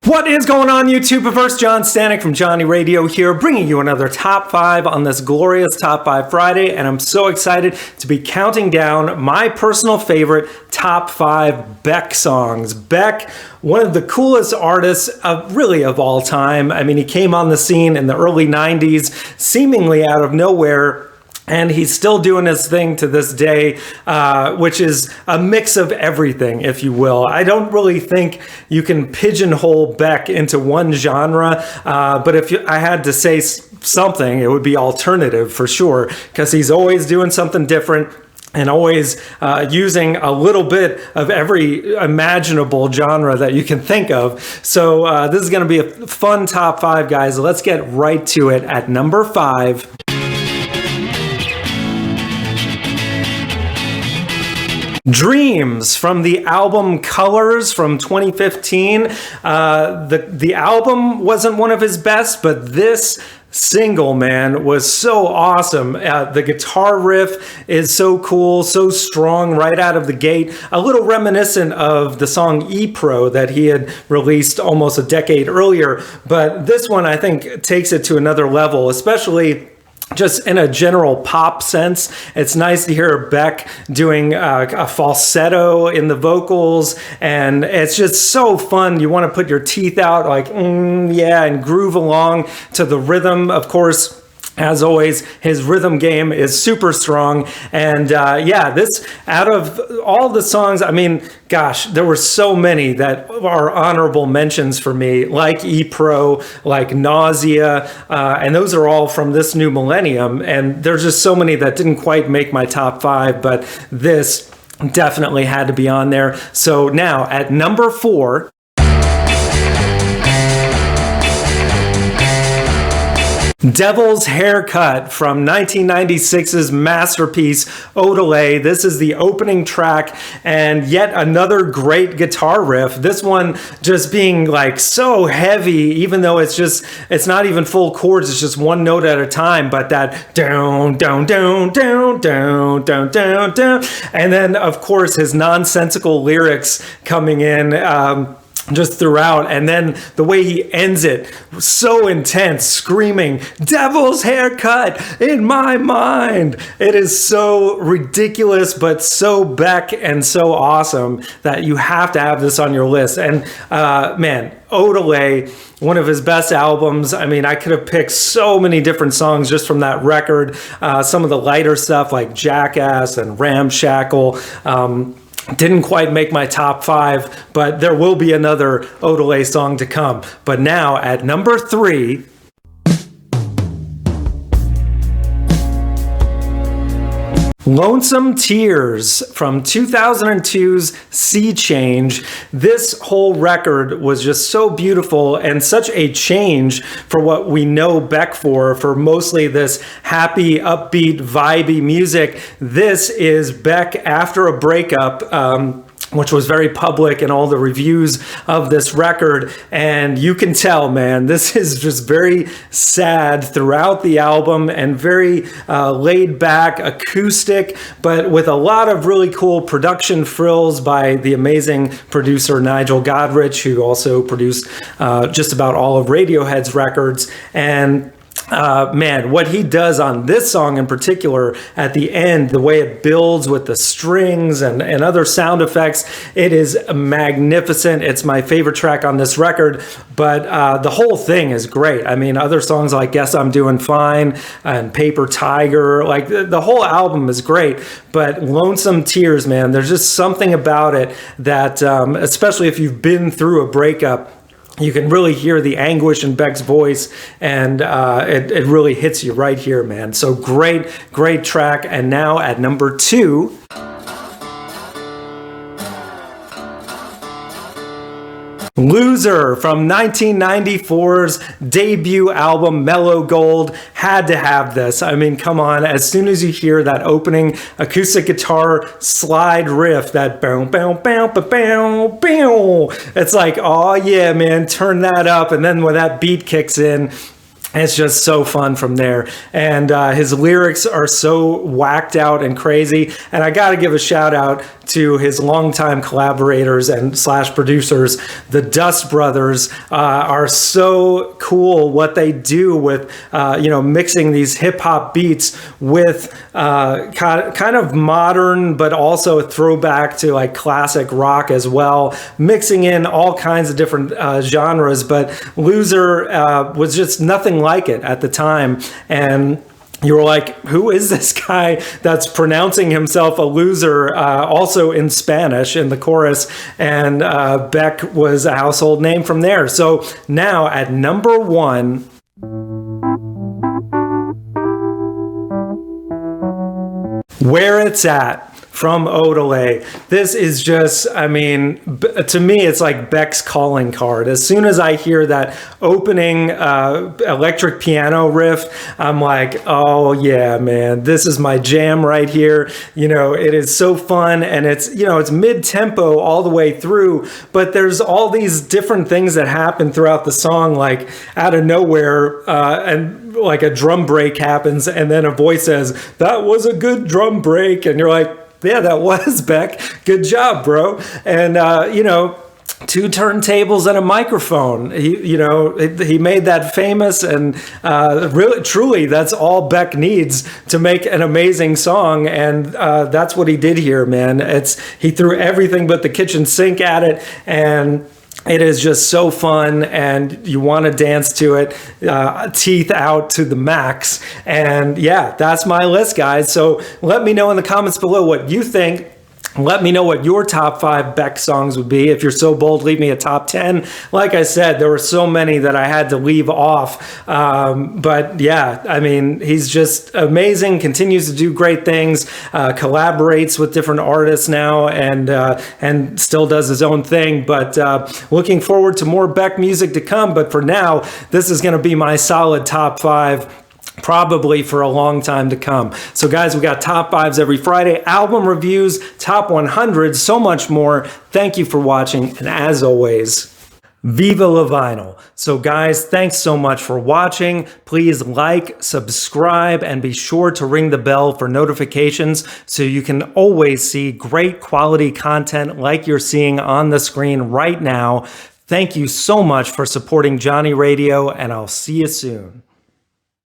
What is going on, YouTube? Perverse John Stanek from Johnny Radio here, bringing you another Top 5 on this glorious Top 5 Friday, and I'm so excited to be counting down my personal favorite Top 5 Beck songs. Beck, one of the coolest artists really of all time. I mean, he came on the scene in the early 90s, seemingly out of nowhere, and he's still doing his thing to this day, which is a mix of everything, if you will. I don't really think you can pigeonhole Beck into one genre, but if I had to say something, it would be alternative for sure, because he's always doing something different and always using a little bit of every imaginable genre that you can think of. So this is going to be a fun Top 5, guys. Let's get right to it. At number 5... Dreams from the album Colors from 2015. The album wasn't one of his best, but this single, man, was so awesome. The guitar riff is so cool, so strong right out of the gate. A little reminiscent of the song E-Pro that he had released almost a decade earlier. But this one, I think, takes it to another level, especially just in a general pop sense. It's nice to hear Beck doing a falsetto in the vocals, and it's just so fun. You want to put your teeth out like, yeah, and groove along to the rhythm. Of course, as always, his rhythm game is super strong. And yeah, this, out of all the songs, I mean, gosh, there were so many that are honorable mentions for me, like E-Pro, like Nausea, and those are all from this new millennium. And there's just so many that didn't quite make my top 5, but this definitely had to be on there. So now at number 4, Devil's Haircut from 1996's masterpiece, Odelay. This is the opening track, and yet another great guitar riff. This one just being like so heavy, even though it's not even full chords, it's just one note at a time, but that down, down, down, down, down, down, down, down. And then, of course, his nonsensical lyrics coming in, just throughout, and then the way he ends it, so intense, screaming, "Devil's haircut in my mind." It is so ridiculous, but so Beck and so awesome that you have to have this on your list. And man, Odelay, one of his best albums. I mean, I could have picked so many different songs just from that record. Some of the lighter stuff like Jackass and Ramshackle. Didn't quite make my top 5, but there will be another Odelay song to come. But now at number 3, Lonesome Tears from 2002's Sea Change. This whole record was just so beautiful and such a change for what we know Beck for mostly this happy, upbeat, vibey music. This is Beck after a breakup, which was very public in all the reviews of this record. And you can tell, man, this is just very sad throughout the album and very laid back, acoustic, but with a lot of really cool production frills by the amazing producer Nigel Godrich, who also produced just about all of Radiohead's records. And man, what he does on this song in particular at the end, the way it builds with the strings and other sound effects, it is magnificent. It's my favorite track on this record, but the whole thing is great. I mean, other songs like Guess I'm Doing Fine and Paper Tiger, like the whole album is great, but Lonesome Tears, man, there's just something about it that, especially if you've been through a breakup, you can really hear the anguish in Beck's voice, and it really hits you right here, man. So great track. And now at number 2, Loser from 1994's debut album Mellow Gold. Had to have this. I mean, come on. As soon as you hear that opening acoustic guitar slide riff, that bow, bow, bow, bow, bow, bow, it's like, oh yeah, man, turn that up. And then when that beat kicks in, it's just so fun from there. And his lyrics are so whacked out and crazy. And I got to give a shout out to his longtime collaborators and slash producers. The Dust Brothers are so cool what they do with, mixing these hip hop beats with kind of modern, but also a throwback to like classic rock as well, mixing in all kinds of different genres. But Loser was just nothing like it at the time. And you were like, who is this guy that's pronouncing himself a loser, also in Spanish in the chorus? And Beck was a household name from there. So now at number 1, Where It's At from Odelay. This is just, I mean, to me, it's like Beck's calling card. As soon as I hear that opening electric piano riff, I'm like, oh yeah, man, this is my jam right here. It is so fun, and it's mid-tempo all the way through, but there's all these different things that happen throughout the song, like out of nowhere, and like a drum break happens, and then a voice says, "That was a good drum break," and you're like, yeah, that was Beck. Good job, bro. And, 2 turntables and a microphone. He made that famous, and really, truly, that's all Beck needs to make an amazing song. And that's what he did here, man. He threw everything but the kitchen sink at it, and it is just so fun, and you want to dance to it, teeth out to the max. And yeah, that's my list, guys. So let me know in the comments below what you think. Let me know what your top 5 Beck songs would be. If you're so bold, leave me a top 10. Like I said, there were so many that I had to leave off. But yeah, I mean, he's just amazing, continues to do great things, collaborates with different artists now, and still does his own thing. But looking forward to more Beck music to come. But for now, this is going to be my solid top 5, probably for a long time to come. So guys, we got top 5s every Friday, album reviews, top 100, so much more. Thank you for watching, and as always, Viva la Vinyl. So guys, thanks so much for watching. Please like, subscribe, and be sure to ring the bell for notifications so you can always see great quality content like you're seeing on the screen right now. Thank you so much for supporting Johnny Radio, and I'll see you soon.